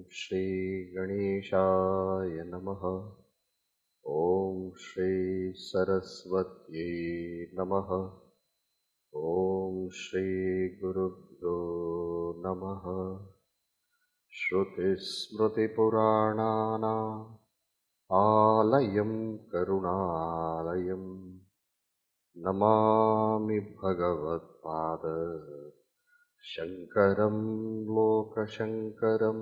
Shri Ganeshaya Namaha. Om Shri Saraswati Namaha. Om Shri Gurubhyo Namaha. Shruti Smriti Puranana Alayam Karunalayam Namami Bhagavat Pada Shankaram Lokashankaram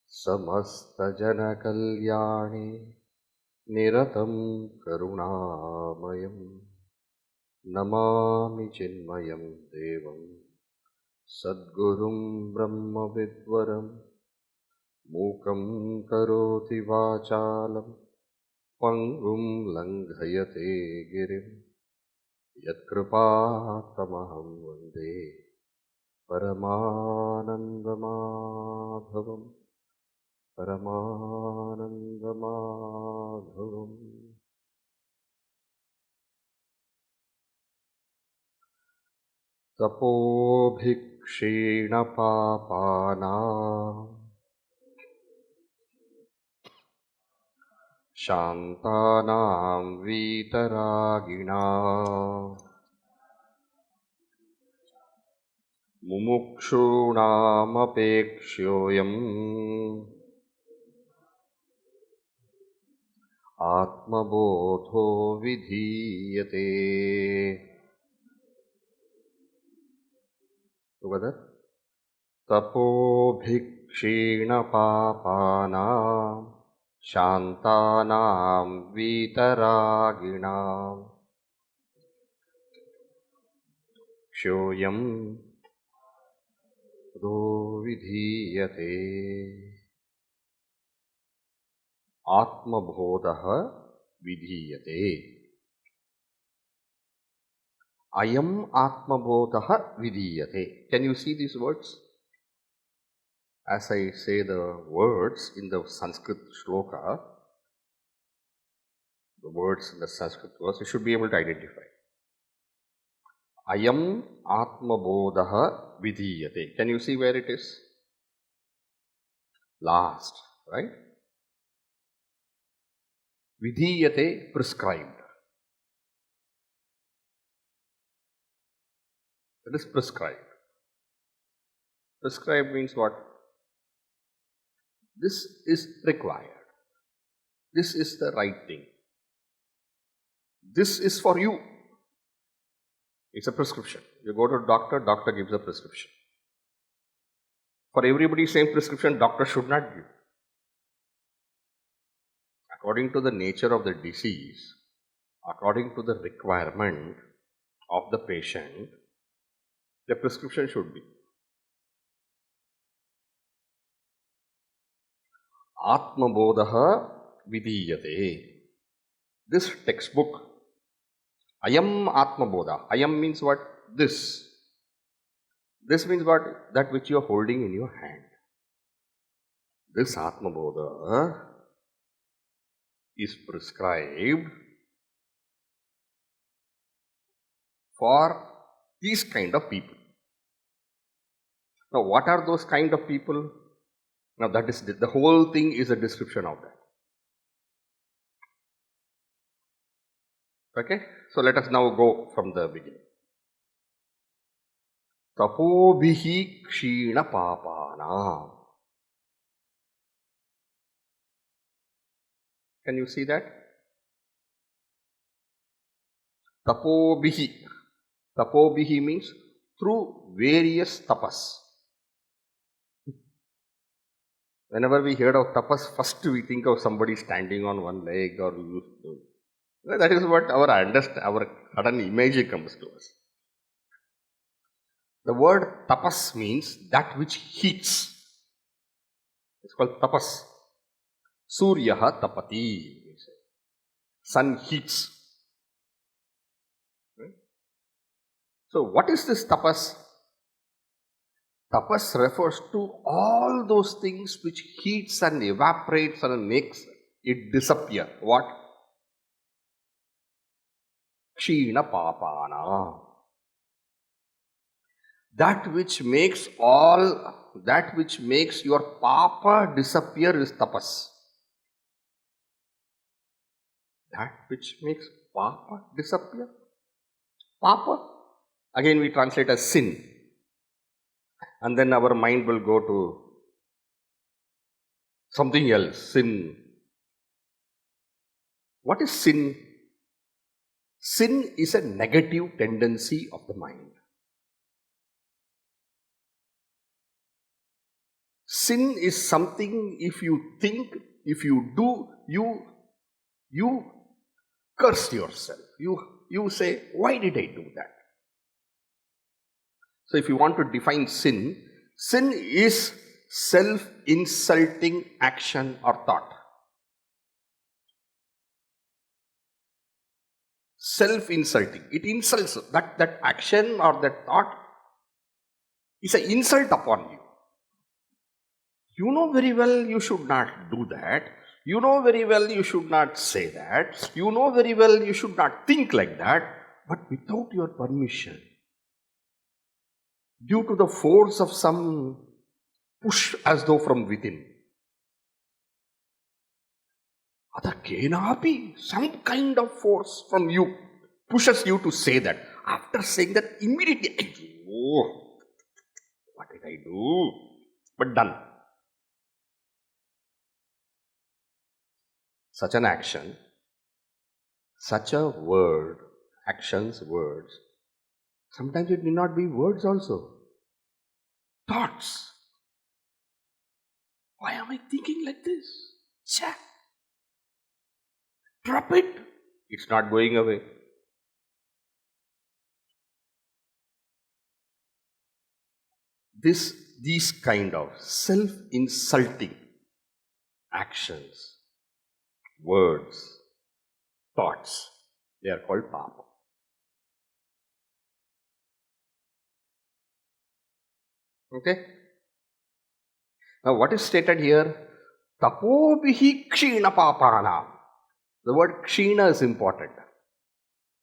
Samasta Jana Kalyani Niratam Karunamayam Namami Chinmayam Devam Sadgurum Brahma Vidvaram Mukam Karoti Vachalam Pangum Langhayate Girim Yatkripatamaham Vande Paramanandamadhavam Paramanandamadhavam. Tapobhih ksheena-paapaa-naam shaantaa-naam veetaraagi-naam mumukshoo-naam apekshyah aatma-bodho vidheeyate. Together. Tapobhih ksheena-paapaa-naam shaantaa-naam veetaraagi-naam kshoyam bodho vidheeyate. Atmabodha vidheeyate. Ayam aatma-bodhah vidheeyate. Can you see these words? As I say the words in the Sanskrit shloka, the words in the Sanskrit verse, you should be able to identify. Ayam aatma-bodhah vidheeyate. Can you see where it is? Last, right? Vidheeyate, prescribed. It is prescribed. Prescribed means what? This is required. This is the right thing. This is for you. It's a prescription. You go to a doctor, doctor gives a prescription. For everybody, same prescription, doctor should not give. According to the nature of the disease, according to the requirement of the patient, the prescription should be. Atmabodha vidheeyate. This textbook, ayam Atmabodha. Ayam means what? This. This means what? That which you are holding in your hand. This Atmabodha is prescribed for these kind of people. Now, what are those kind of people? Now, that is the whole thing is a description of that. Okay? So, let us now go from the beginning. Tapobhih ksheena-paapaa-naam. Can you see that? Tapobhih. Tapobhih means through various tapas. Whenever we hear of tapas, first we think of somebody standing on one leg or that is what our sudden image comes to us. The word tapas means that which heats. It's called tapas. Suryaha tapati. Sun heats. Right? So what is this tapas? Tapas refers to all those things which heats and evaporates and makes it disappear. What? Ksheena-paapaa-naam. That which makes your papa disappear is tapas. That which makes papa disappear. Papa, again we translate as sin. And then our mind will go to something else, sin. What is sin? Sin is a negative tendency of the mind. Sin is something, if you think, if you do, you curse yourself. You say, why did I do that? So if you want to define sin, sin is self-insulting action or thought. Self-insulting. It insults. That action or that thought is an insult upon you. You know very well you should not do that. You know very well you should not say that. You know very well you should not think like that. But without your permission, due to the force of some push as though from within, some kind of force from you pushes you to say that. After saying that, immediately, oh, what did I do? But done. Such an action, such a word, actions, words, sometimes it need not be words also. Thoughts. Why am I thinking like this? Chah. Drop it. It's not going away. These kind of self-insulting actions, words, thoughts, they are called papa. Okay? Now what is stated here? Tapobhih ksheena-paapaa-naam. The word ksheena is important.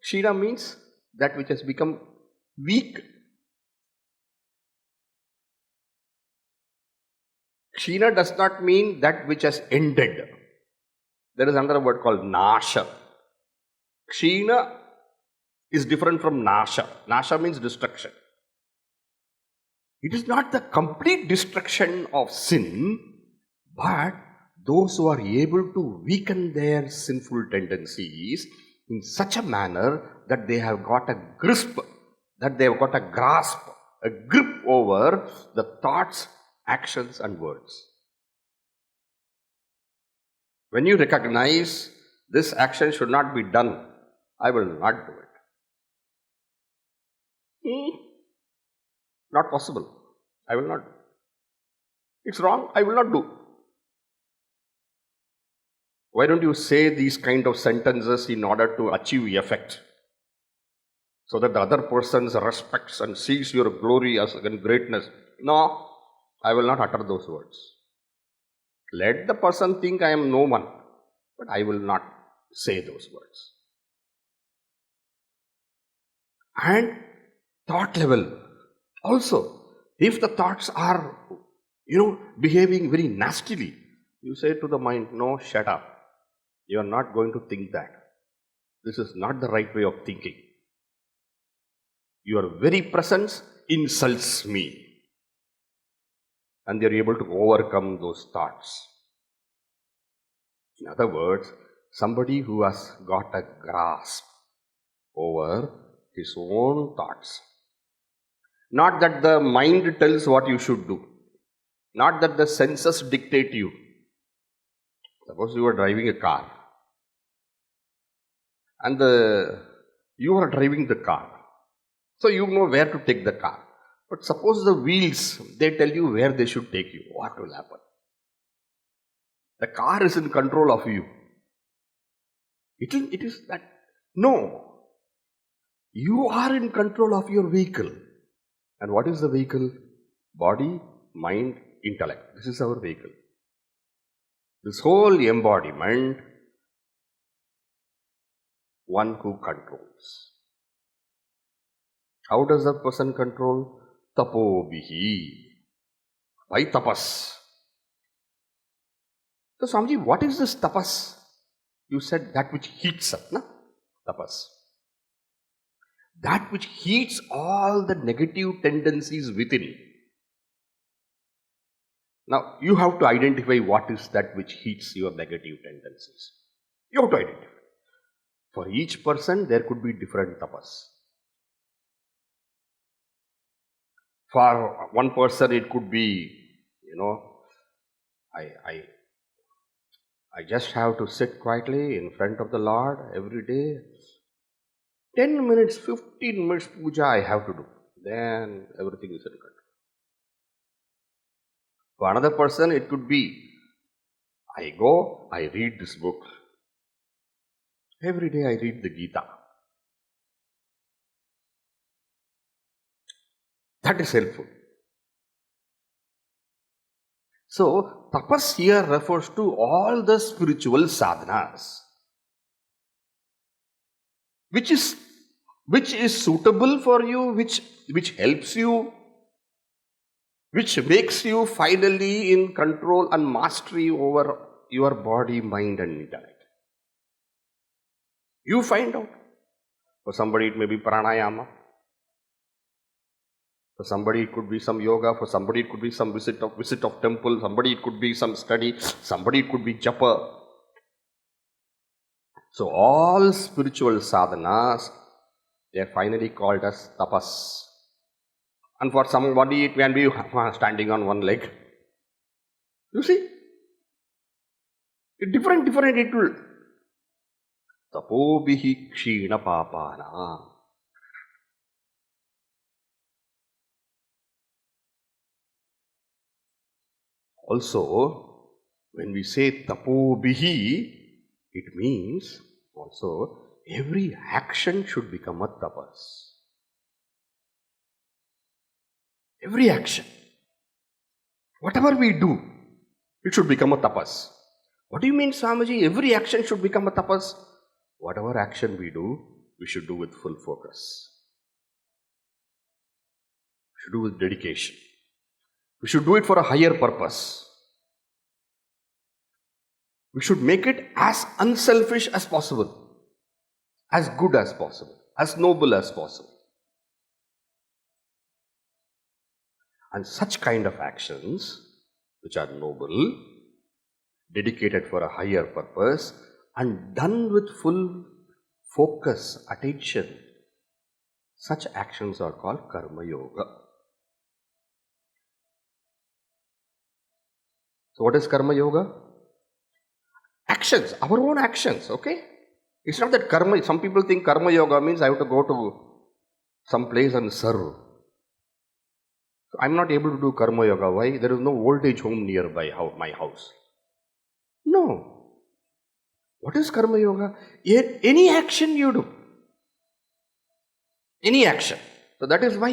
Ksheena means that which has become weak. Ksheena does not mean that which has ended. There is another word called nasha. Ksheena is different from nasha. Nasha means destruction. It is not the complete destruction of sin, but those who are able to weaken their sinful tendencies in such a manner that they have got a grasp, a grip over the thoughts, actions and words. When you recognize this action should not be done, I will not do it. Not possible. I will not do. It's wrong. I will not do. Why don't you say these kind of sentences in order to achieve effect? So that the other person respects and sees your glory as and greatness. No, I will not utter those words. Let the person think I am no one, but I will not say those words. And thought level also, if the thoughts are, behaving very nastily, you say to the mind, no, shut up. You are not going to think that. This is not the right way of thinking. Your very presence insults me. And they are able to overcome those thoughts. In other words, somebody who has got a grasp over his own thoughts. Not that the mind tells what you should do. Not that the senses dictate you. Suppose you are driving a car and you are driving the car. So you know where to take the car. But suppose the wheels, they tell you where they should take you. What will happen? The car is in control of you. It is that. No. You are in control of your vehicle. And what is the vehicle? Body, mind, intellect. This is our vehicle. This whole embodiment, one who controls. How does that person control? Tapobhih. By tapas. So Swamiji, what is this tapas? You said that which heats up, na? Tapas. That which heats all the negative tendencies within. Now, you have to identify what is that which heats your negative tendencies. You have to identify. For each person, there could be different tapas. For one person, it could be, I just have to sit quietly in front of the Lord every day. 10 minutes, 15 minutes puja I have to do. Then everything is in control. For another person, it could be, I go, I read this book. Every day I read the Gita. That is helpful. So, tapas here refers to all the spiritual sadhanas, which is suitable for you, which helps you, which makes you finally in control and mastery over your body, mind and intellect. You find out. For somebody it may be pranayama. For somebody it could be some yoga. For somebody it could be some visit of temple. Somebody it could be some study. Somebody it could be japa. So all spiritual sadhanas, they are finally called as tapas. And for somebody it can be standing on one leg. You see? Different it will. Tapobhih ksheena-paapaa-naam. Also, when we say Tapobhih, it means also every action should become a tapas. Every action. Whatever we do, it should become a tapas. What do you mean, Swamiji? Every action should become a tapas? Whatever action we do, we should do with full focus. We should do with dedication. We should do it for a higher purpose. We should make it as unselfish as possible, as good as possible, as noble as possible. And such kind of actions, which are noble, dedicated for a higher purpose, and done with full focus, attention, such actions are called karma yoga. So what is karma yoga? Actions, our own actions, okay? It's not that karma, some people think karma yoga means I have to go to some place and serve. So I'm not able to do karma yoga. Why? There is no old age home nearby my house. No. What is karma yoga? Any action you do. Any action. So that is why,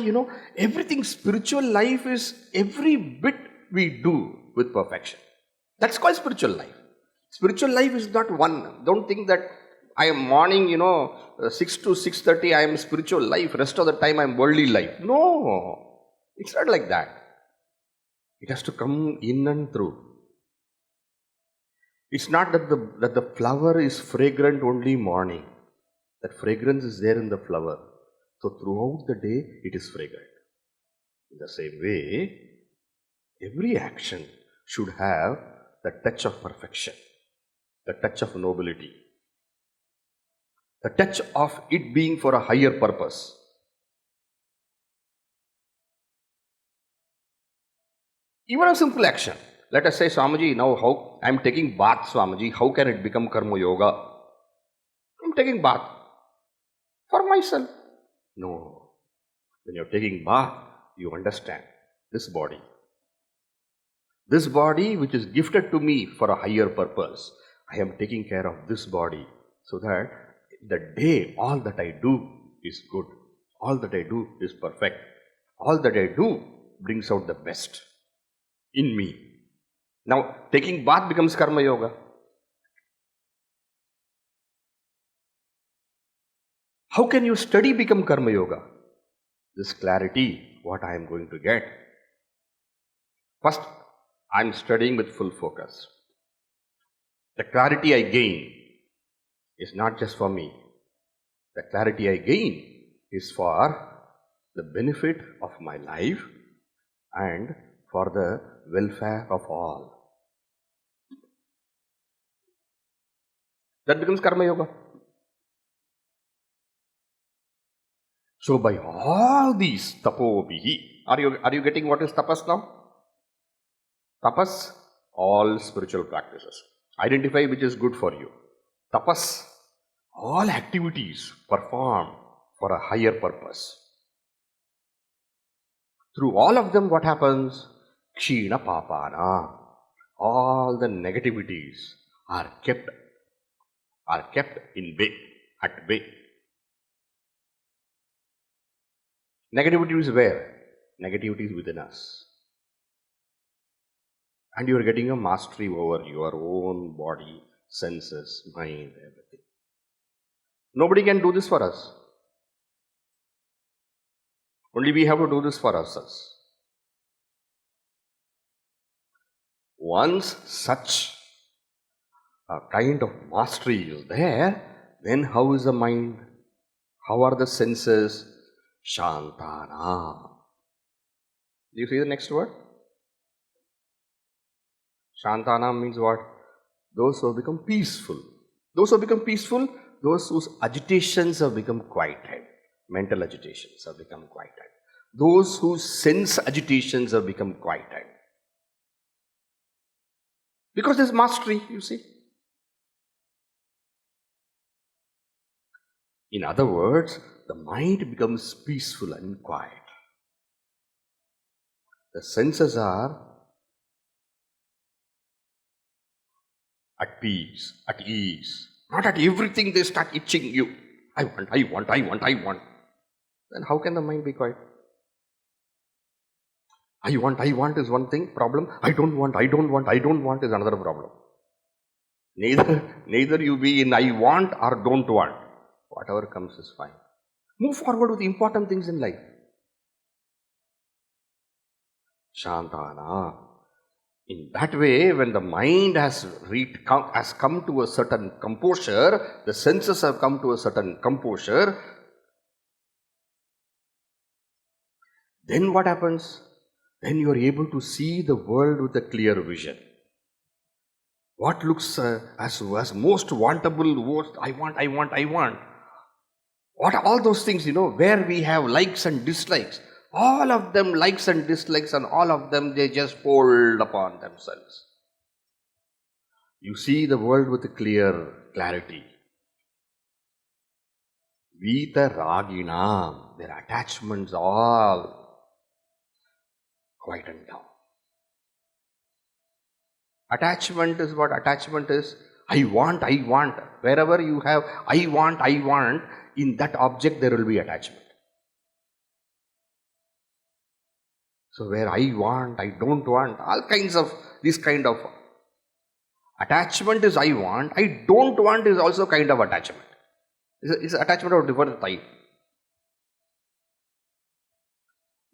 everything spiritual life is every bit we do with perfection. That's called spiritual life. Spiritual life is not one. Don't think that I am morning, 6 to 6:30 I am spiritual life. Rest of the time I am worldly life. No. It's not like that. It has to come in and through. It's not that the flower is fragrant only morning. That fragrance is there in the flower. So throughout the day it is fragrant. In the same way, every action should have the touch of perfection, the touch of nobility, the touch of it being for a higher purpose. Even a simple action. Let us say, Swamiji, now how I am taking bath, Swamiji, how can it become karma yoga? I am taking bath for myself. No. When you are taking bath, you understand this body. This body which is gifted to me for a higher purpose. I am taking care of this body so that the day all that I do is good. All that I do is perfect. All that I do brings out the best in me. Now, taking bath becomes karma yoga. How can your study become karma yoga? This clarity, what I am going to get. First, I am studying with full focus. The clarity I gain is not just for me. The clarity I gain is for the benefit of my life and for the welfare of all. That becomes karma yoga. So by all these Tapobhih, are you getting what is tapas now? Tapas, all spiritual practices. Identify which is good for you. Tapas, all activities performed for a higher purpose. Through all of them, what happens? Ksheena-paapaa-naam. All the negativities are kept in bay, at bay. Negativity is where? Negativity is within us. And you are getting a mastery over your own body, senses, mind, everything. Nobody can do this for us. Only we have to do this for ourselves. Once such a kind of mastery is there, then how is the mind? How are the senses? Shaantaa-naam. Do you see the next word? Shaantaa-naam means what? Those who have become peaceful. Those who have become peaceful, those whose agitations have become quieted. Mental agitations have become quieted. Those whose sense agitations have become quieted. Because there is mastery, you see. In other words, the mind becomes peaceful and quiet. The senses are at peace, at ease. Not at everything they start itching you. I want. Then how can the mind be quiet? I want is one thing, problem. I don't want is another problem. Neither you be in I want or don't want. Whatever comes is fine. Move forward with important things in life. Shaantaa-naam. In that way, when the mind has come to a certain composure, the senses have come to a certain composure, then what happens? Then you are able to see the world with a clear vision. What looks as most wantable, I want. What are all those things, where we have likes and dislikes? All of them likes and dislikes, and all of them they just fold upon themselves. You see the world with a clarity. Veetaraagi-naam. Their attachments all quieten down. Attachment is what? Attachment is I want. Wherever you have I want, in that object there will be attachment. So where I want, I don't want, all kinds of this kind of attachment is I want. I don't want is also kind of attachment. It's attachment of different type.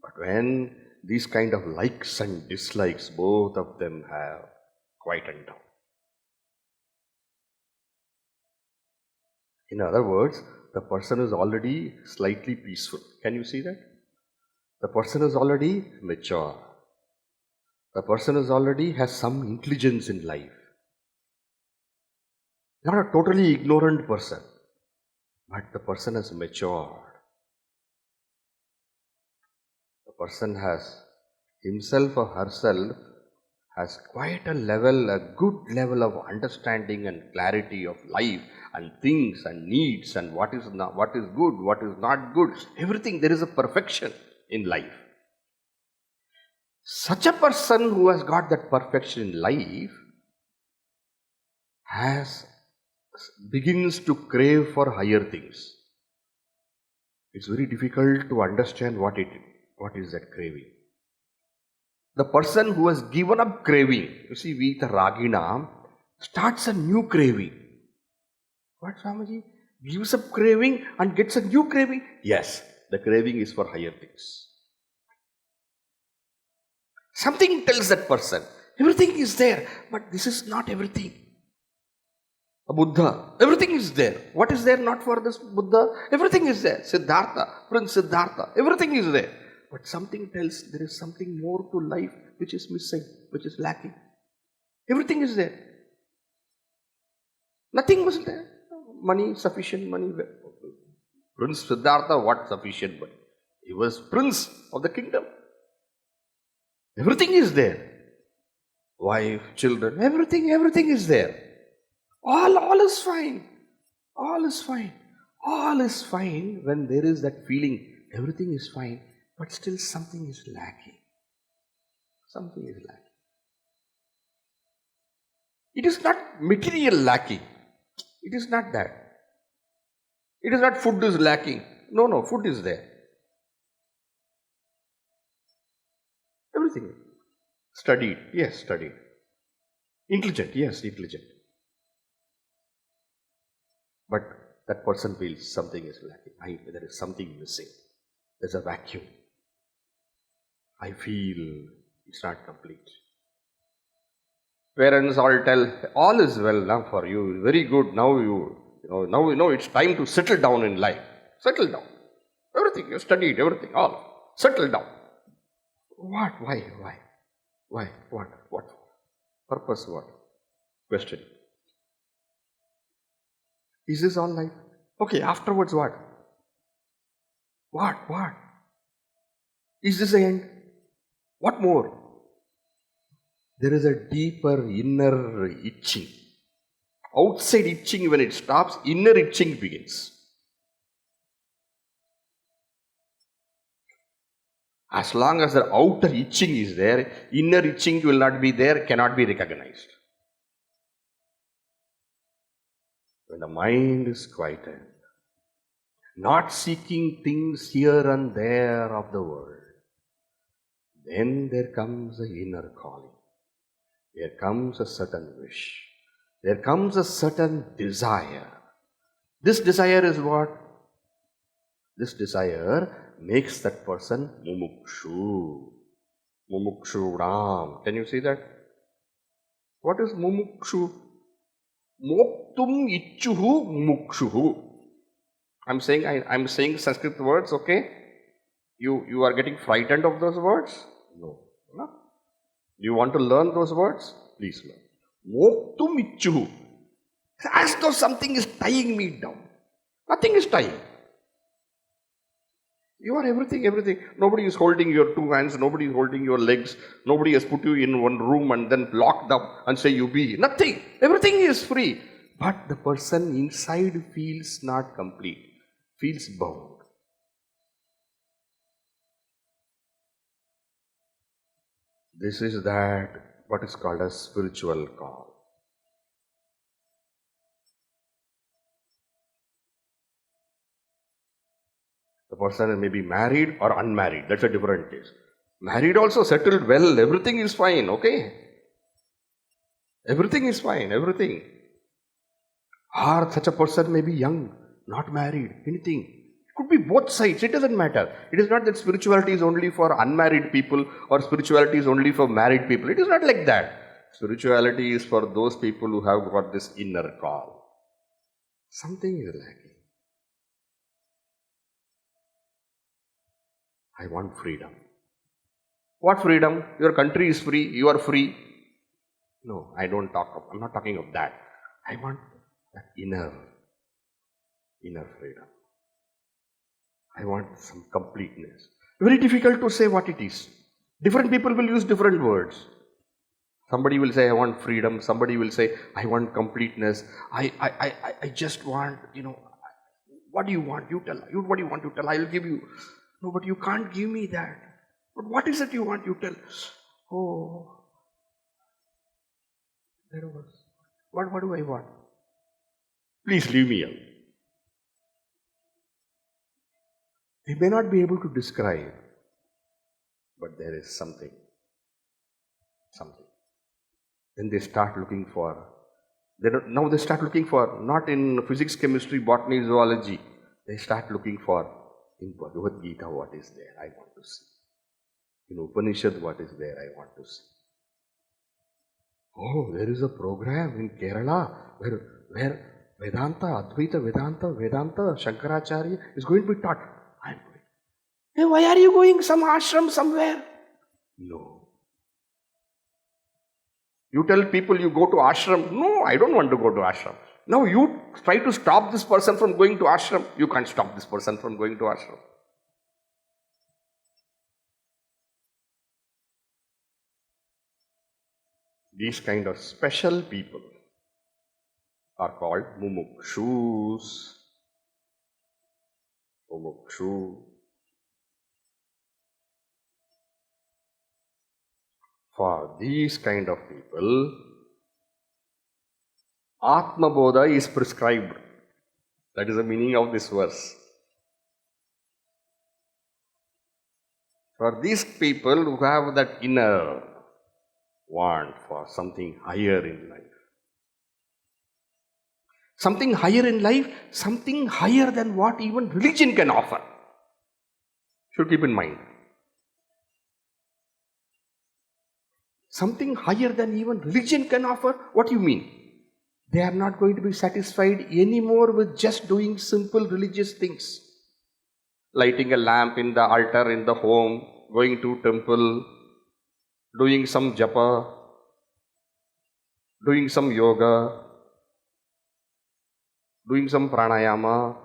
But when these kind of likes and dislikes, both of them have quietened down. In other words, the person is already slightly peaceful. Can you see that? The person is already mature. The person is already has some intelligence in life. Not a totally ignorant person, but the person has matured. The person has himself or herself has quite a level, a good level of understanding and clarity of life and things and needs and what is not, what is good, what is not good. Everything, there is a perfection in life. Such a person who has got that perfection in life begins to crave for higher things. It's very difficult to understand what is that craving. The person who has given up craving, you see, veetaraagi-naam, starts a new craving. What, Swamiji? Gives up craving and gets a new craving? Yes, the craving is for higher things. Something tells that person, everything is there, but this is not everything. A Buddha, everything is there. What is there not for this Buddha? Everything is there. Siddhartha, Prince Siddhartha, everything is there. But something tells there is something more to life which is missing, which is lacking. Everything is there. Nothing was there. Money, sufficient money. Prince Siddhartha, what sufficient money? He was prince of the kingdom. Everything is there. Wife, children, everything is there. All is fine. All is fine. All is fine when there is that feeling, everything is fine, but still something is lacking. Something is lacking. It is not material lacking. It is not that. It is not food is lacking. No, food is there. Everything. Studied. Yes, studied. Intelligent. Yes, intelligent. But that person feels something is lacking. There is something missing. There's a vacuum. I feel it's not complete. Parents all tell, all is well now for you, very good. Now you know it's time to settle down in life. Settle down. Everything, you studied, everything, all. Settle down. What? Why? What? Purpose what? Question. Is this all life? Okay, afterwards what? What? Is this the end? What more? There is a deeper inner itching. Outside itching, when it stops, inner itching begins. As long as the outer itching is there, inner itching will not be there, cannot be recognized. When the mind is quieted, not seeking things here and there of the world, then there comes an inner calling. There comes a certain wish. There comes a certain desire. This desire is what? This desire makes that person mumukshoo. Mumukshoo-naam. Can you see that? What is mumukshoo? Moktum ichuhu mukshuhu. I'm saying Sanskrit words, okay? You are getting frightened of those words? No. Do you want to learn those words? Please learn. Moktum ichuhu. As though something is tying me down. Nothing is tying. You are everything. Nobody is holding your two hands, nobody is holding your legs, nobody has put you in one room and then locked up and say you be. Nothing. Everything is free. But the person inside feels not complete, feels bound. This is that what is called a spiritual call. The person may be married or unmarried. That's a different case. Married also, settled well, everything is fine, okay? Everything is fine, everything. Or such a person may be young, not married, anything. It could be both sides, it doesn't matter. It is not that spirituality is only for unmarried people or spirituality is only for married people. It is not like that. Spirituality is for those people who have got this inner call. Something is lacking. I want freedom. What freedom? Your country is free, you are free. No, I'm not talking of that. I want that inner freedom. I want some completeness. Very difficult to say what it is. Different people will use different words. Somebody will say, I want freedom. Somebody will say, I want completeness. I just want, what do you want? You tell. What do you want? You tell. I will give you. No, but you can't give me that. But what is it you want? You tell. Oh, there was. What do I want? Please leave me out. They may not be able to describe, but there is something. Then they start looking for. Now they start looking for, not in physics, chemistry, botany, zoology. They start looking for, in Bhagavad Gita, what is there? I want to see. In Upanishad, what is there? I want to see. Oh, there is a program in Kerala where Vedanta, Advaita Vedanta, Shankaracharya is going to be taught. I'm going. Hey, why are you going some ashram somewhere? No. You tell people you go to ashram. No, I don't want to go to ashram. Now you try to stop this person from going to ashram. You can't stop this person from going to ashram. These kind of special people are called mumukshus. Mumukshu. For these kind of people, Atmabodha is prescribed. That is the meaning of this verse. For these people who have that inner want for something higher in life. Something higher in life, something higher than what even religion can offer. Should keep in mind. Something higher than even religion can offer? What do you mean? They are not going to be satisfied anymore with just doing simple religious things. Lighting a lamp in the altar in the home, going to temple, doing some japa, doing some yoga, doing some pranayama.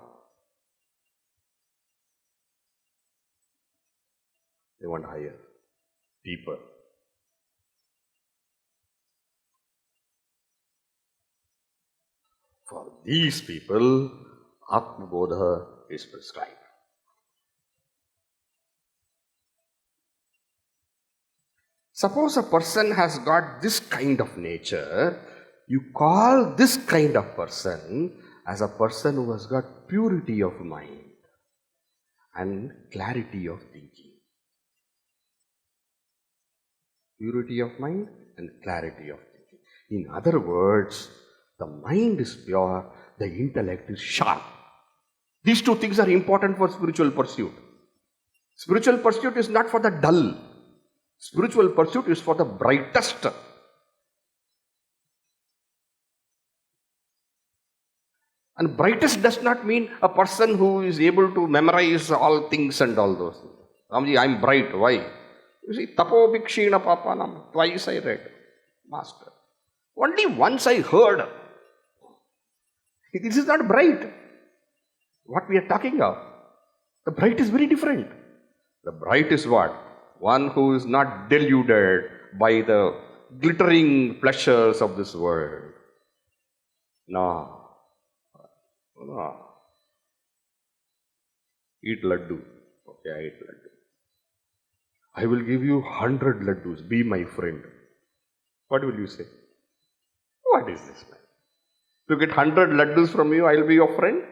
They want higher, deeper. For these people, Atmabodha is prescribed. Suppose a person has got this kind of nature, you call this kind of person as a person who has got purity of mind and clarity of thinking. Purity of mind and clarity of thinking. In other words, the mind is pure, the intellect is sharp. These two things are important for spiritual pursuit. Spiritual pursuit is not for the dull. Spiritual pursuit is for the brightest. And brightest does not mean a person who is able to memorize all things and all those things. Ramji, I am bright. Why? You see, Tapobhih, ksheena-paapaa-naam. Twice I read. Master. Only once I heard. This is not bright. What we are talking of. The bright is very different. The bright is what? One who is not deluded by the glittering pleasures of this world. No. Eat laddu. Okay, I eat laddu. I will give you 100 laddus. Be my friend. What will you say? What is this, man? To get 100 laddus from you, I will be your friend?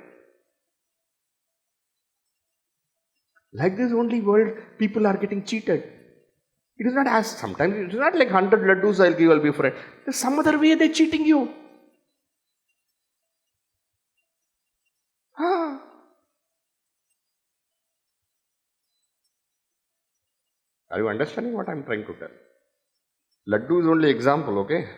Like this only world, people are getting cheated. It is not as, sometimes it is not like 100 laddus I will give, I will be friend. There is some other way they are cheating you. Are you understanding what I am trying to tell? Laddu is only example, okay?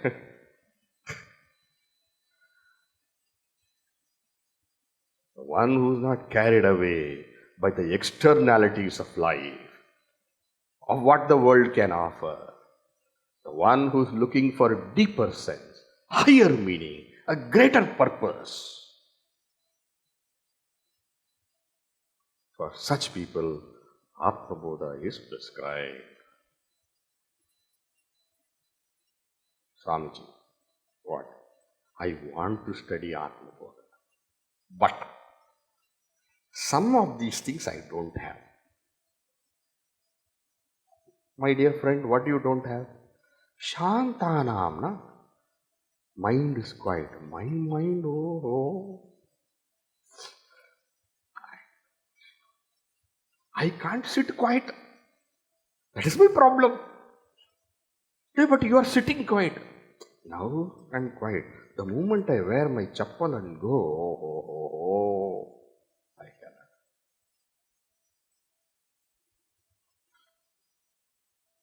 The one who is not carried away by the externalities of life, of what the world can offer. The one who is looking for a deeper sense, higher meaning, a greater purpose. For such people, Atmabodha is prescribed. Swamiji, what? I want to study Atmabodha. But some of these things I don't have. My dear friend, what you don't have? Shaantaa-naam, na? Mind is quiet. My mind, oh. I can't sit quiet. That is my problem. Yeah, but you are sitting quiet. Now I'm quiet. The moment I wear my chappal and go, I cannot.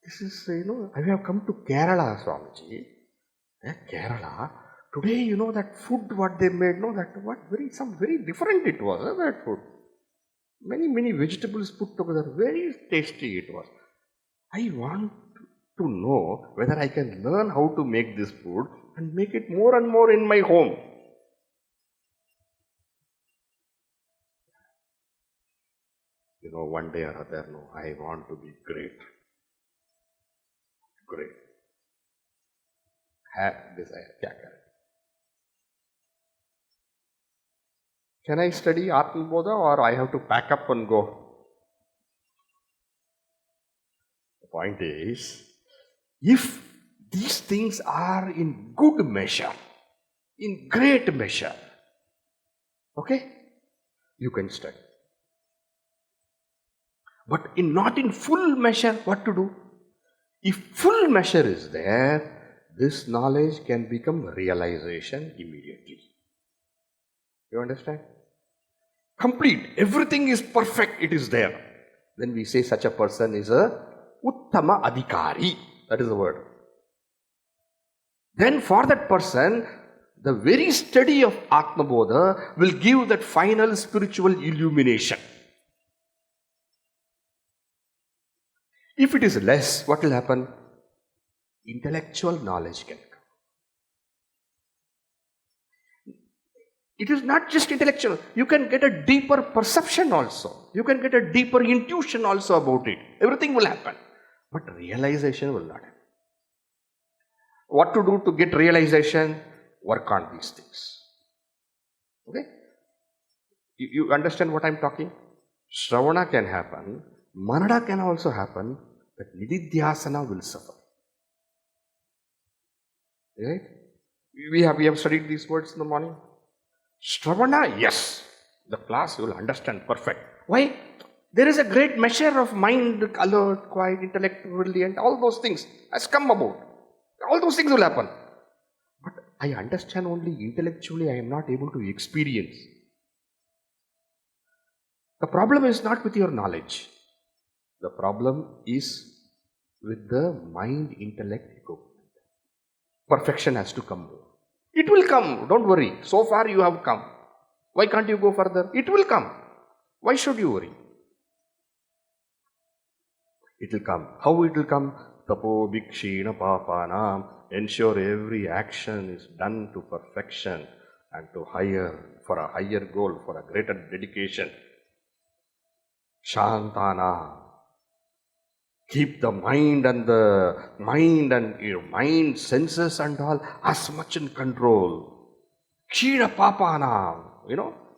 This is, I have come to Kerala, Swamiji. Kerala. Today, that food what they made, some very different it was, that food. Many vegetables put together, very tasty it was. I want to know whether I can learn how to make this food and make it more and more in my home. One day or other, I want to be great. Great. Have desire. Kya kare? Can I study Atmabodha or I have to pack up and go? The point is, if these things are in good measure, in great measure, okay, you can study. But not in full measure, what to do? If full measure is there, this knowledge can become realization immediately. You understand? Complete. Everything is perfect. It is there. Then we say such a person is a uttama adhikari. That is the word. Then for that person, the very study of Atmabodha will give that final spiritual illumination. If it is less, what will happen? Intellectual knowledge can come. It is not just intellectual. You can get a deeper perception also. You can get a deeper intuition also about it. Everything will happen. But realization will not happen. What to do to get realization? Work on these things. Okay? You understand what I am talking? Shravana can happen. Manana can also happen. But nididhyasana will suffer. Right? We have studied these words in the morning. Shravana, yes. The class you will understand perfect. Why? There is a great measure of mind, alert, quiet, intellect, brilliant, all those things has come about. All those things will happen. But I understand only intellectually, I am not able to experience. The problem is not with your knowledge. The problem is with the mind, intellect, equipment. Perfection has to come. It will come, don't worry. So far you have come. Why can't you go further? It will come. Why should you worry? It will come. How it will come? Tapobhih, ksheena-paapaa-naam. Ensure every action is done to perfection and for a higher goal, for a greater dedication. Shaantaa-naam. Keep the mind and your mind, senses and all as much in control. Ksheena-paapaa-naam.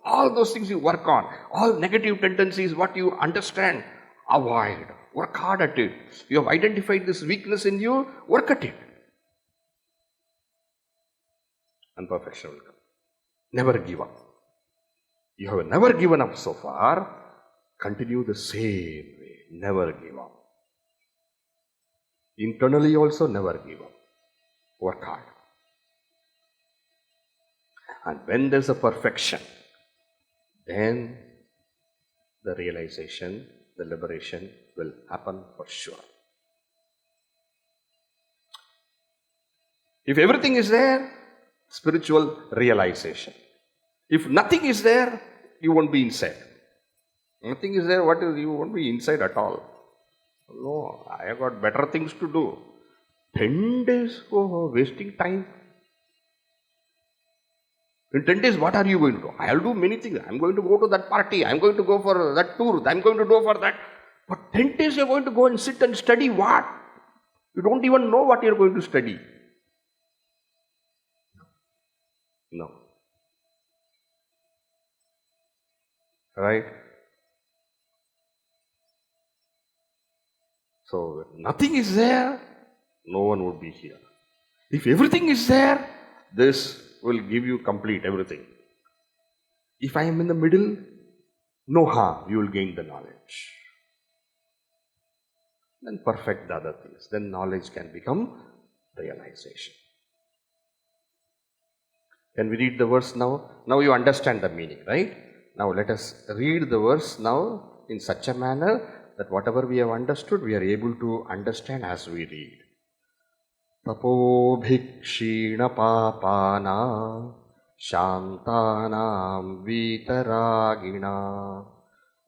All those things you work on. All negative tendencies, what you understand, avoid. Work hard at it. You have identified this weakness in you, work at it. And perfection will come. Never give up. You have never given up so far. Continue the same way. Never give up. Internally also never give up. Work hard. And when there is a perfection, then the realization, the liberation will happen for sure. If everything is there, spiritual realization. If nothing is there, you won't be inside. Nothing is there, you won't be inside at all. No, I have got better things to do. 10 days, wasting time. In 10 days, what are you going to do? I will do many things. I am going to go to that party. I am going to go for that tour. I am going to go for that. But 10 days, you are going to go and sit and study what? You don't even know what you are going to study. No. Right? So, if nothing is there, no one would be here. If everything is there, this will give you complete everything. If I am in the middle, no harm, you will gain the knowledge. Then perfect the other things. Then knowledge can become realization. Can we read the verse now? Now you understand the meaning, right? Now let us read the verse now in such a manner that whatever we have understood, we are able to understand as we read. Tapobhih ksheena-paapaa-naam shaantaa-naam veetaraagi-naam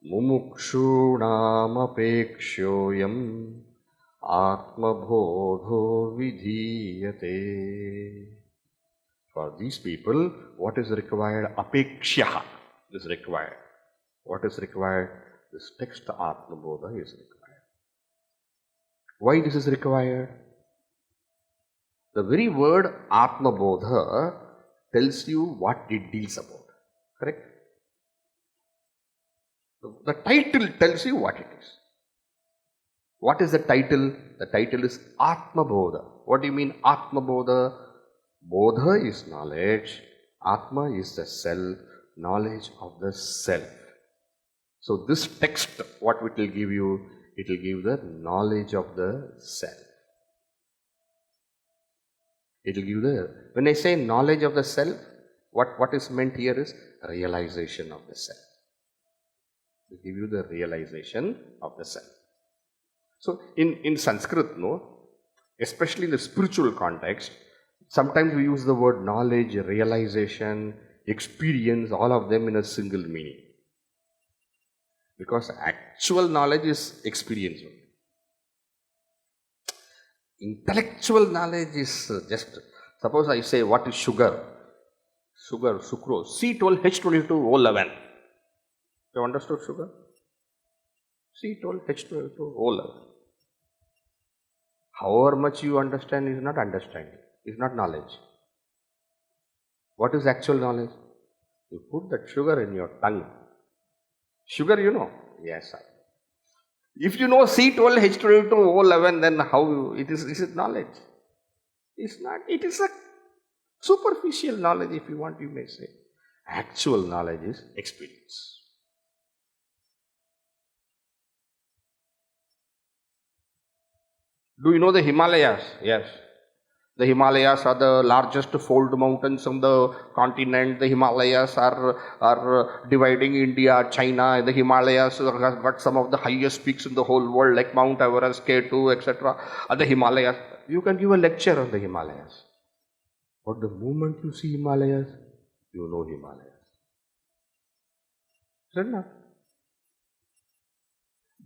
mumukshoo-naam apekshyah aatma-bodha vidheeyate. For these people, what is required? Apekshyah is required. What is required? This text Atmabodha is required. Why this is required? The very word Atmabodha tells you what it deals about. Correct? The title tells you what it is. What is the title? The title is Atmabodha. What do you mean Atmabodha? Bodha is knowledge. Atma is the self. Knowledge of the self. So this text, what it will give you? It will give the knowledge of the self. It will give the, when I say knowledge of the self, what is meant here is realization of the self. It will give you the realization of the self. So in Sanskrit, no, especially in the spiritual context, sometimes we use the word knowledge, realization, experience, all of them in a single meaning. Because actual knowledge is experience. Intellectual knowledge is just, suppose I say, what is sugar? Sugar, sucrose, C12H22O11. You understood sugar? C12H22O11. However much you understand is not understanding, is not knowledge. What is actual knowledge? You put that sugar in your tongue. Sugar you know? Yes, I know. If you know C12H22O11, then how is it knowledge? It's not. It is a superficial knowledge, if you want, you may say. Actual knowledge is experience. Do you know the Himalayas? Yes. The Himalayas are the largest fold mountains on the continent. The Himalayas are dividing India, China. The Himalayas have got some of the highest peaks in the whole world, like Mount Everest, K2, etc. The Himalayas. You can give a lecture on the Himalayas. But the moment you see Himalayas, you know Himalayas. Is it not?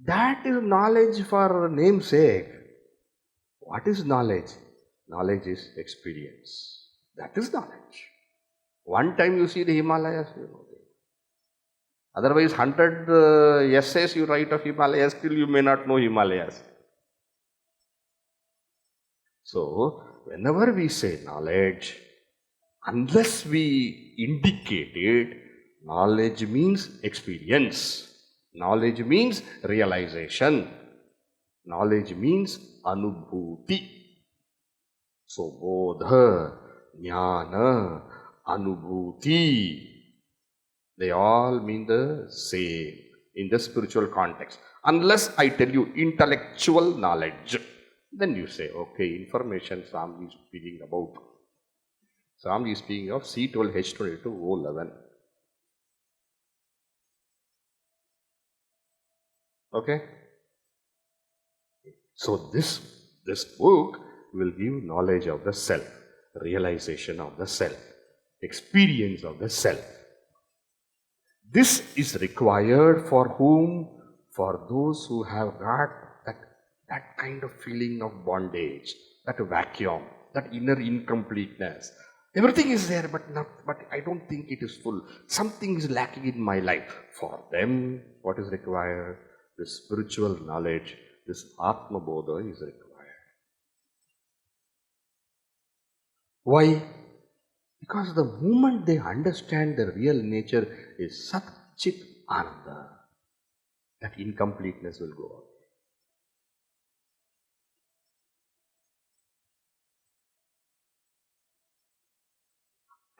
That is knowledge for namesake. What is knowledge? Knowledge is experience. That is knowledge. One time you see the Himalayas, you know it. Otherwise, 100 essays you write of Himalayas, still you may not know Himalayas. So, whenever we say knowledge, unless we indicate it, knowledge means experience. Knowledge means realization. Knowledge means anubhuti. So, bodha, jnana, anubhuti, they all mean the same in the spiritual context. Unless I tell you intellectual knowledge, then you say, okay, information Swami is speaking about. Swami is speaking of C12H22O11. Okay? So this book will give knowledge of the self, realization of the self, experience of the self. This is required for whom? For those who have got that kind of feeling of bondage, that vacuum, that inner incompleteness. Everything is there, but I don't think it is full. Something is lacking in my life. For them, what is required? This spiritual knowledge, this Atmabodha is required. Why? Because the moment they understand the real nature is Sat Chit Ananda, that incompleteness will go away.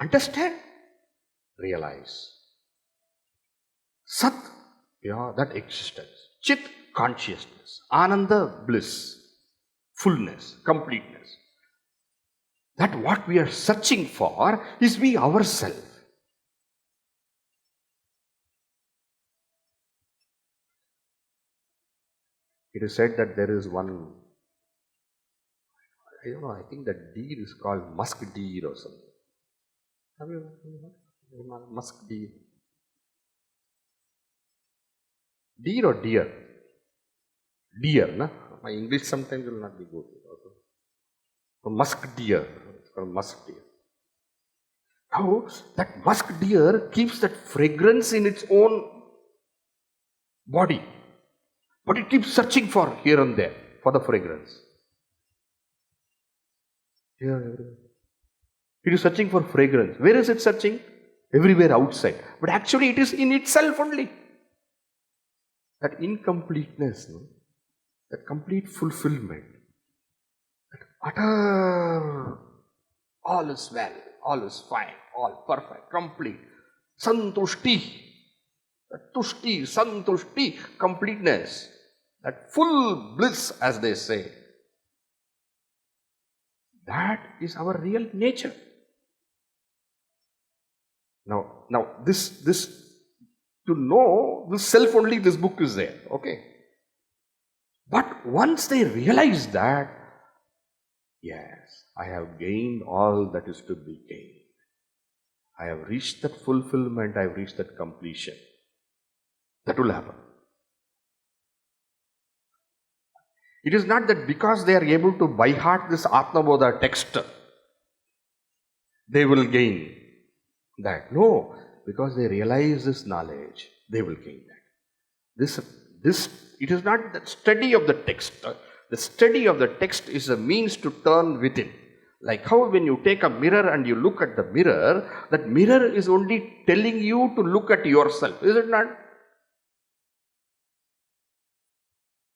Understand? Realize. Sat, that existence. Chit, consciousness. Ananda, bliss. Fullness, completeness. That what we are searching for is we ourselves. It is said that there is one, I don't know, I think that deer is called musk deer or something. Have you heard? Musk deer? Deer or deer? Deer, na? My English sometimes will not be good. Musk deer, it's called musk deer. Now, that musk deer keeps that fragrance in its own body. But it keeps searching for here and there, for the fragrance. Here, everywhere. It is searching for fragrance. Where is it searching? Everywhere outside. But actually it is in itself only. That incompleteness, no? That complete fulfillment. That utter, all is well, all is fine, all perfect, complete. Santushti. That tushti, santushti, completeness. That full bliss, as they say. That is our real nature. Now this to know this self only, this book is there, okay? But once they realize that, yes, I have gained all that is to be gained. I have reached that fulfillment, I have reached that completion. That will happen. It is not that because they are able to by heart this Atmabodha text, they will gain that. No, because they realize this knowledge, they will gain that. It is not the study of the text. The study of the text is a means to turn within. Like how when you take a mirror and you look at the mirror, that mirror is only telling you to look at yourself, is it not?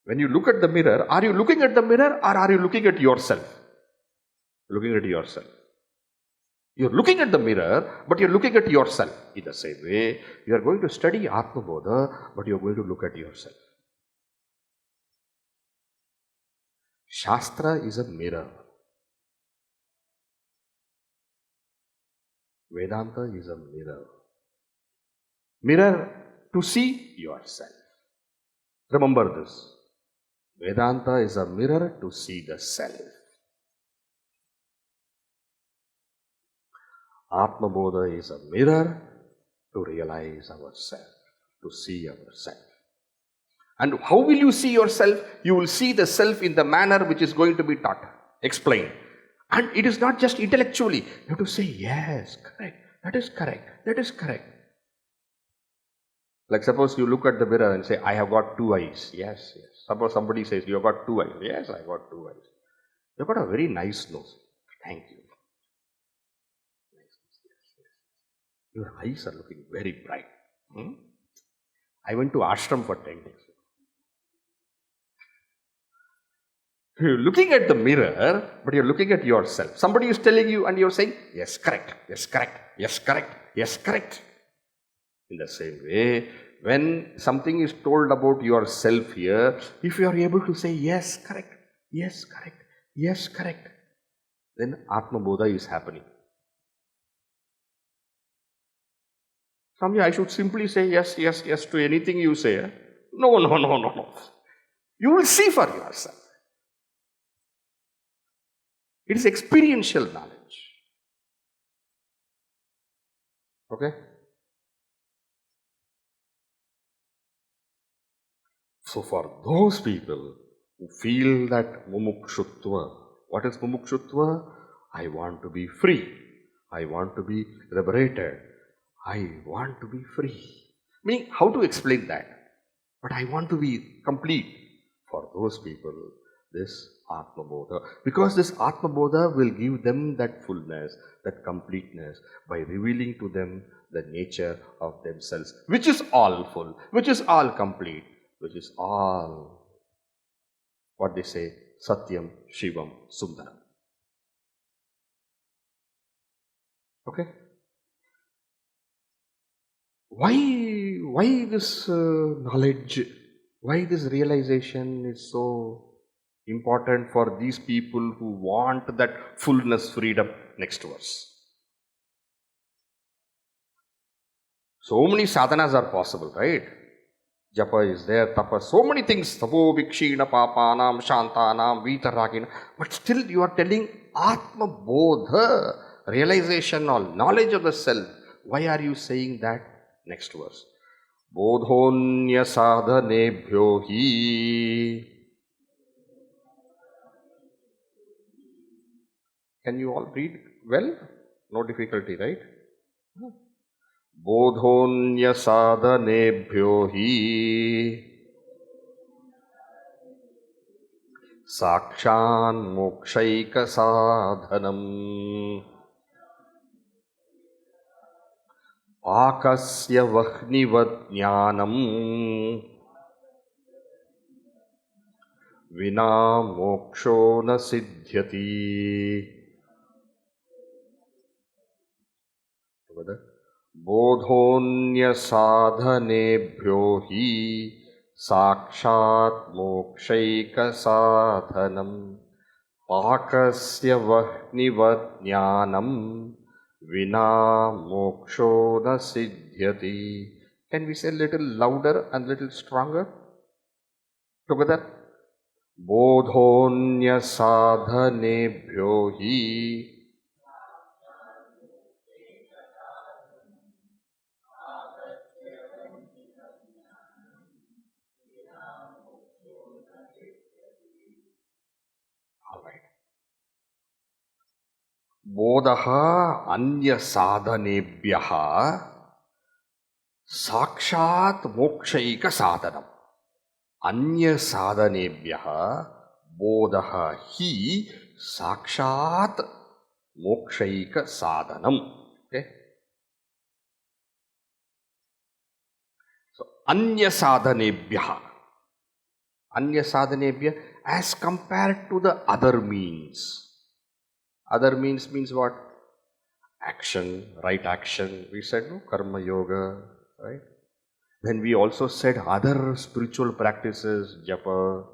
When you look at the mirror, are you looking at the mirror or are you looking at yourself? Looking at yourself. You're looking at the mirror, but you're looking at yourself. In the same way, you are going to study Atmabodha, but you're going to look at yourself. Shastra is a mirror. Vedanta is a mirror. Mirror to see yourself. Remember this. Vedanta is a mirror to see the self. Atmabodha is a mirror to realize ourselves, to see ourselves. And how will you see yourself? You will see the self in the manner which is going to be taught, explained. And it is not just intellectually. You have to say, yes, correct, that is correct, that is correct. Like suppose you look at the mirror and say, I have got two eyes. Yes, yes. Suppose somebody says, you have got two eyes. Yes, I got two eyes. You have got a very nice nose. Thank you. Your eyes are looking very bright. I went to ashram for 10 days. You're looking at the mirror, but you're looking at yourself. Somebody is telling you and you're saying, yes, correct, yes, correct, yes, correct, yes, correct. In the same way, when something is told about yourself here, if you are able to say, yes, correct, yes, correct, yes, correct, then Atmabodha is happening. Swami, I should simply say yes, yes, yes to anything you say. No. You will see for yourself. It is experiential knowledge. Okay? So for those people who feel that mumukshoo-tva, what is mumukshoo-tva? I want to be free. I want to be liberated. I want to be free. Meaning, how to explain that? But I want to be complete. For those people, this Atmabodha. Because this Atmabodha will give them that fullness, that completeness, by revealing to them the nature of themselves, which is all full, which is all complete, which is all, what they say, Satyam, Shivam, Sundaram. Okay? Why this knowledge, why this realization is so important for these people who want that fullness, freedom? Next verse. So many sadhanas are possible, right? Japa is there, tapa, so many things. Tapobhih, ksheena-paapaa-naam, shaantaa-naam, veetaraagi-naam. But still you are telling Atmabodha, realization or knowledge of the self. Why are you saying that? Next verse. Bodha-anya-saadhane-bhyah. Can you all read well? No difficulty, right? Bodha-anya-saadhane-bhyah. Saakshaat-mokshah-saadhanam. Paakasya vanhi-vat jnaanam. Vinaa mumukshoo-na Bodha-anya-saadhane-bhyah. Saakshaat mokshah-saadhanam. Paakasya vanhi-vat jnaanam. Vinaa mumukshoo-na. Can we say a little louder and little stronger? Together. Bodha-anya-saadhane-bhyah. Bodha anya-saadhane-bhyah. Saakshaat mokshah-saadhanam. Anya-saadhane-bhyah. Bodha hi saakshaat mokshah-saadhanam. Okay? So, anya-saadhane-bhyah. Anya-saadhane-bhyah as compared to the other means. Other means what? Action, right action. We said no, karma yoga, right? Then we also said other spiritual practices, japa,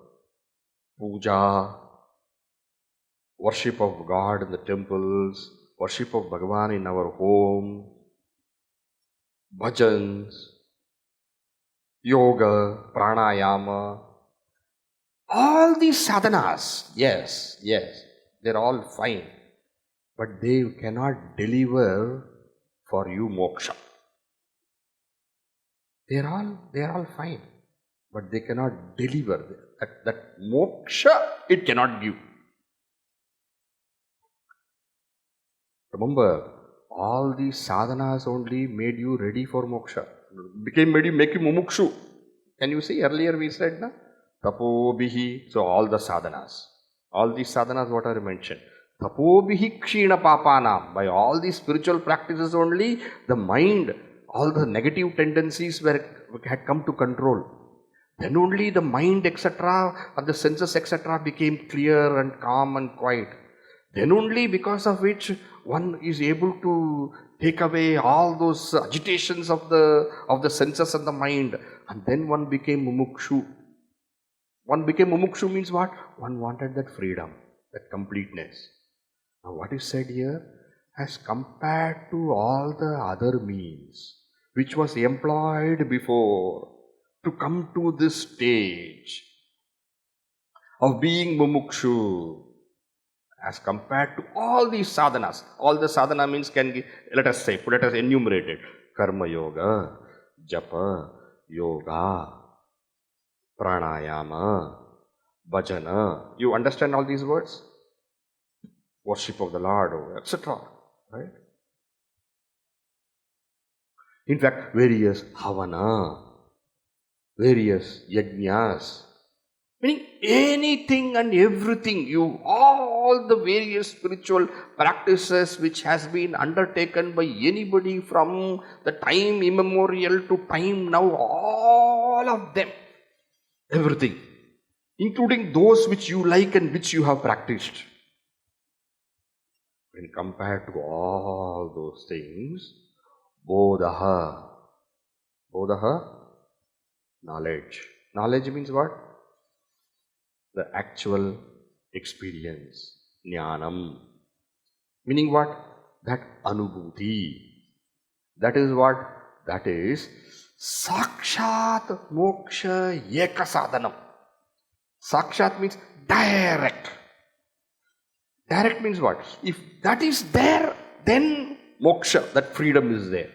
puja, worship of God in the temples, worship of Bhagavan in our home, bhajans, yoga, pranayama. All these sadhanas, yes, they're all fine. But they cannot deliver for you moksha. They are all fine. But they cannot deliver. That moksha, it cannot give. Remember, all these sadhanas only made you ready for moksha. Make you mumukshu. Can you see? Earlier we said, na? Tapobhih. So all the sadhanas. All these sadhanas, what are mentioned? Tapobhih ksheena-paapaa-naam. By all these spiritual practices only, the mind, all the negative tendencies had come to control. Then only the mind, etc., or the senses, etc., became clear and calm and quiet. Then only because of which one is able to take away all those agitations of the senses and the mind. And then one became mumukshu. One became mumukshu means what? One wanted that freedom, that completeness. Now what is said here, as compared to all the other means which was employed before to come to this stage of being mumukshu, as compared to all these sadhanas, all the sadhana means let us enumerate it. Karma yoga, japa, yoga, pranayama, bhajana. You understand all these words? Worship of the Lord, etc. Right? In fact, various havana, various yajnas, Meaning anything and everything, all the various spiritual practices which has been undertaken by anybody from the time immemorial to time now, all of them, everything, including those which you like and which you have practiced. When compared to all those things, bodha, knowledge. Knowledge means what? The actual experience, jnaanam. Meaning what? That anubhuti. That is what? That is saakshaat moksha anya-saadhane-bhyah. Saakshaat means direct. Direct means what? If that is there, then moksha, that freedom is there.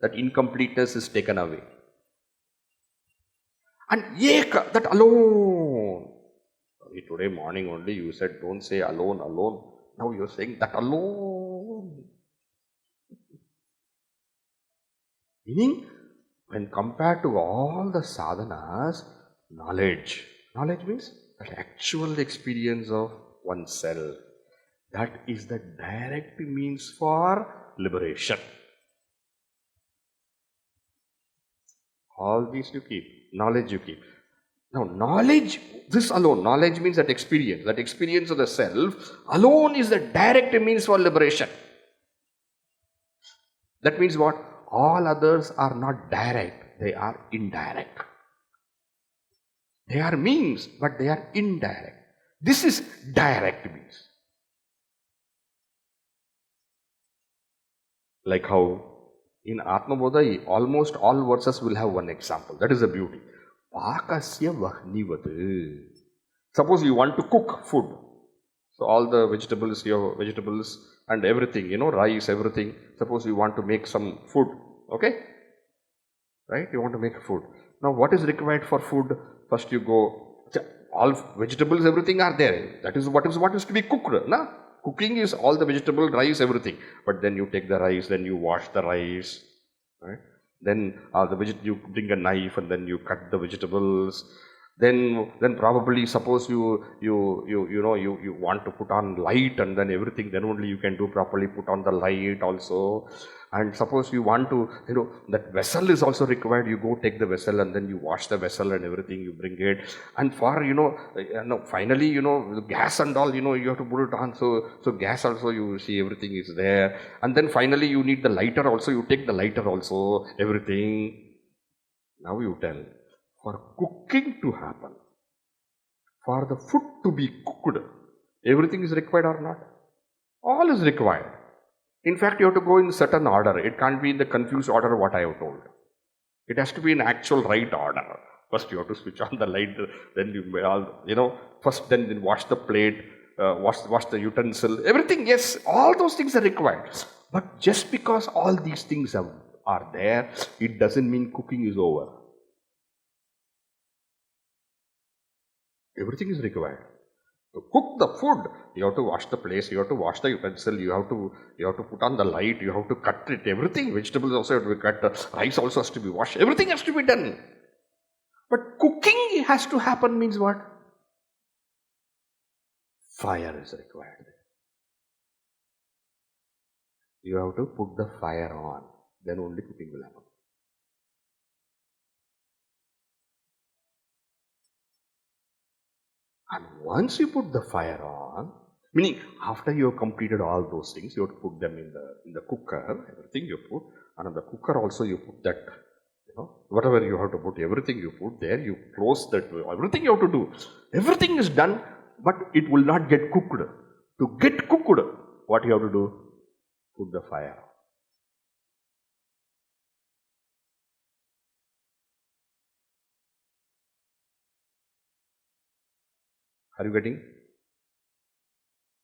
That incompleteness is taken away. And eka, that alone. Today morning only you said, don't say alone. Now you are saying that alone. Meaning, when compared to all the sadhanas, knowledge means that actual experience of oneself. That is the direct means for liberation. All these you keep, knowledge you keep. Now knowledge, this alone, knowledge means that experience of the self alone is the direct means for liberation. That means what? All others are not direct, they are indirect. They are means, but they are indirect. This is direct means. Like how in Atmabodha, almost all verses will have one example. That is the beauty. Paakasya vanhi-vat. Suppose you want to cook food. So all the vegetables, your vegetables and everything, rice, everything. Suppose you want to make some food. Okay? Right? You want to make food. Now what is required for food? First you go, all vegetables, everything are there. That is what is to be cooked. Na? Cooking is all the vegetable, rice, everything. But then you take the rice, then you wash the rice. Right? Then you bring a knife and then you cut the vegetables. Then probably suppose you want to put on light and then everything, then only you can do properly, put on the light also. And suppose you want to, that vessel is also required, you go take the vessel and then you wash the vessel and everything, you bring it. And for, finally, the gas and all, you have to put it on. So gas also, you see everything is there. And then finally you need the lighter also, you take the lighter also, everything. Now you tell, for cooking to happen, for the food to be cooked, everything is required or not? All is required. In fact, you have to go in certain order. It can't be in the confused order what I have told. It has to be in actual right order. First you have to switch on the light, then first then wash the plate, wash the utensil, everything, yes, all those things are required. But just because all these things are there, it doesn't mean cooking is over. Everything is required. To cook the food, you have to wash the place, you have to wash the utensil, you have to put on the light, you have to cut it, everything. Vegetables also have to be cut, rice also has to be washed, everything has to be done. But cooking has to happen means what? Fire is required. You have to put the fire on, then only cooking will happen. And once you put the fire on, meaning after you have completed all those things, you have to put them in the cooker, everything you put, and in the cooker also you put that, whatever you have to put, everything you put there, you close that, everything you have to do. Everything is done, but it will not get cooked. To get cooked, what you have to do? Put the fire on. Are you getting?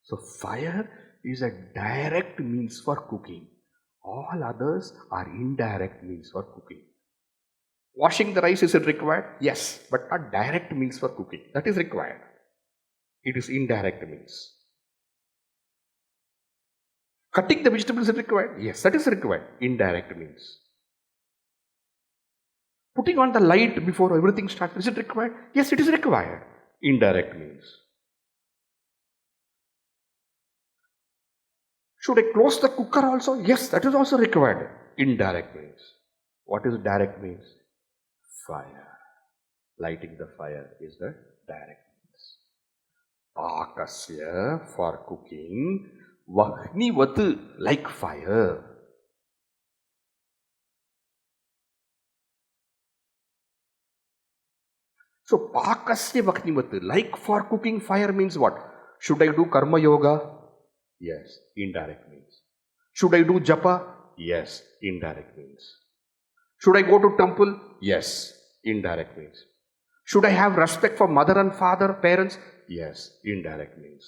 So fire is a direct means for cooking. All others are indirect means for cooking. Washing the rice, is it required? Yes, but not direct means for cooking. That is required. It is indirect means. Cutting the vegetables, is it required? Yes, that is required. Indirect means. Putting on the light before everything starts, is it required? Yes, it is required. Indirect means. Should I close the cooker also? Yes, that is also required. Indirect means. What is direct means? Fire. Lighting the fire is the direct means. Paakasya for cooking. Vanhi-vat like fire. So paakasya vanhi-vat like for cooking fire means what? Should I do karma yoga? Yes, indirect means. Should I do japa? Yes, indirect means. Should I go to temple? Yes, indirect means. Should I have respect for mother and father, parents? Yes, indirect means.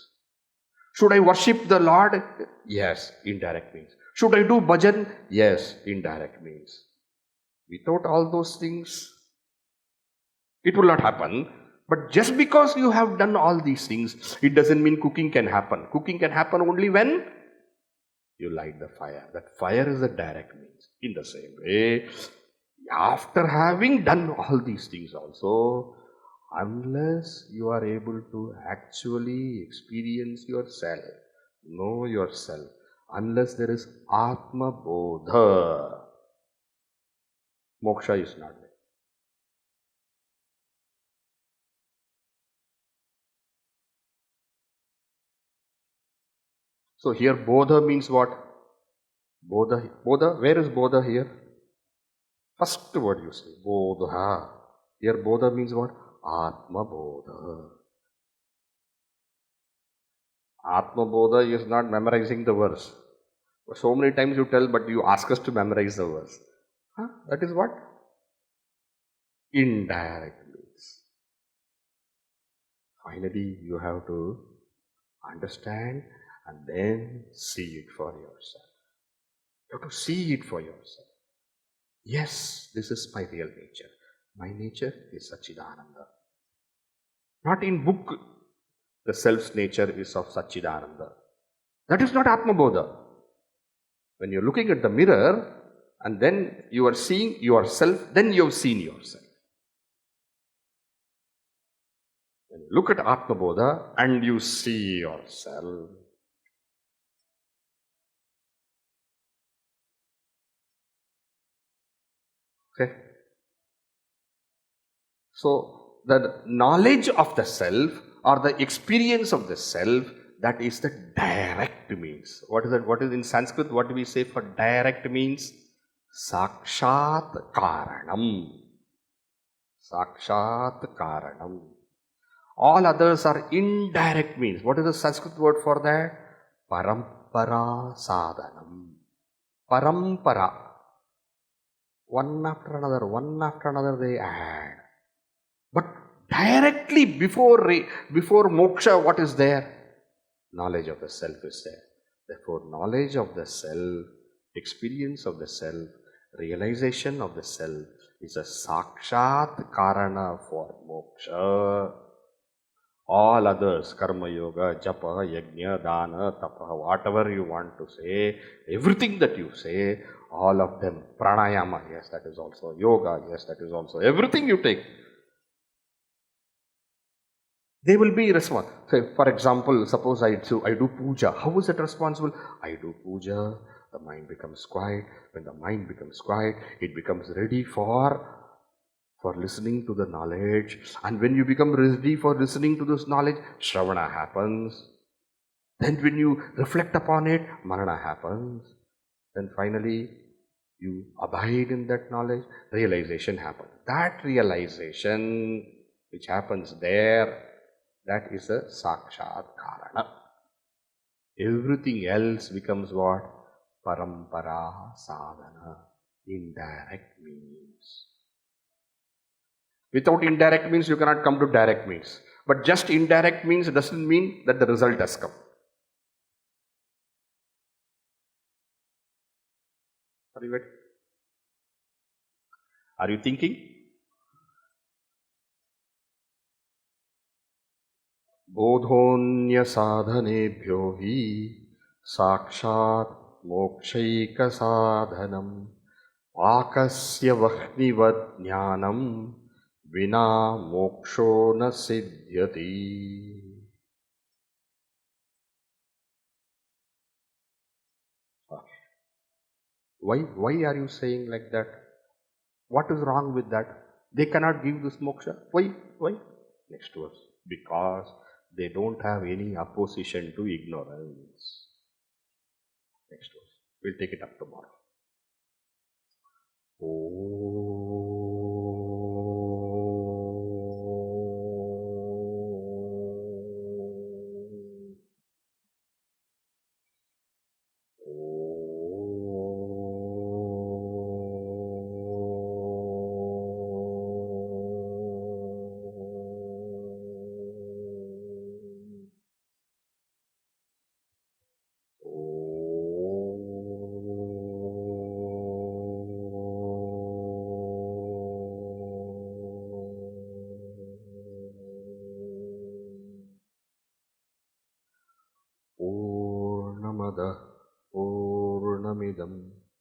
Should I worship the Lord? Yes, indirect means. Should I do bhajan? Yes, indirect means. Without all those things, it will not happen. But just because you have done all these things, it doesn't mean cooking can happen. Cooking can happen only when you light the fire. That fire is a direct means. In the same way, after having done all these things also, unless you are able to actually experience yourself, know yourself, unless there is aatma-bodhah, moksha is not there. So here bodha means what? Bodha. Bodha, where is bodha here? First word you say, bodha. Here bodha means what? Atmabodha. Atmabodha is not memorizing the verse. So many times you tell, but you ask us to memorize the verse. Huh? That is what? Indirect means. Finally, you have to understand and then see it for yourself. You have to see it for yourself. Yes, this is my real nature. My nature is Sachidananda. Not in book, the self's nature is of Sachidananda. That is not Atmabodha. When you're looking at the mirror and then you are seeing yourself, then you have seen yourself. When you look at Atmabodha and you see yourself, okay? So, the knowledge of the self or the experience of the self, that is the direct means. What is that? What is in Sanskrit? What do we say for direct means? Saakshaat karanam. Saakshaat karanam. All others are indirect means. What is the Sanskrit word for that? Parampara sadhanam. Parampara. One after another they add. But directly before moksha, what is there? Knowledge of the self is there. Therefore, knowledge of the self, experience of the self, realization of the self is a saakshaat karana for moksha. All others, karma yoga, japa, yajna, dana, tapa, whatever you want to say, everything that you say, all of them, pranayama, yes, that is also yoga, yes, that is also everything you take. They will be responsible. Say, for example, suppose I do puja. How is it responsible? I do puja, the mind becomes quiet. When the mind becomes quiet, it becomes ready for listening to the knowledge. And when you become ready for listening to this knowledge, shravana happens. Then when you reflect upon it, manana happens. Then finally, you abide in that knowledge, realization happens. That realization which happens there, that is a saakshaat karana. Everything else becomes what? Parampara sadhana. Indirect means. Without indirect means, you cannot come to direct means. But just indirect means doesn't mean that the result has come. Are you thinking? anya-saadhane-bhyah saakshaat mokshah-saadhanam paakasya vanhi-vat jnaanam vinaa moksho na sidhyati. Why are you saying like that? What is wrong with that? They cannot give this moksha. Why? Next verse. Because they don't have any opposition to ignorance. Next verse. We'll take it up tomorrow. Purnamada Purnamidam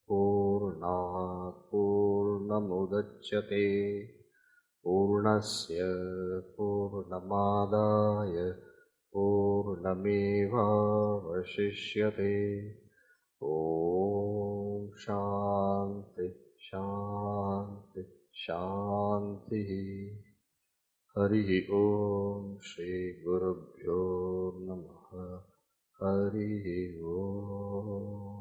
Purnat Purnamudachyate Purnasya Purnamadaya Purnameva Vashishyate. Om Shanti Shanti Shanti. Hari Om Shri Gurubhyo Namaha. Hari Om.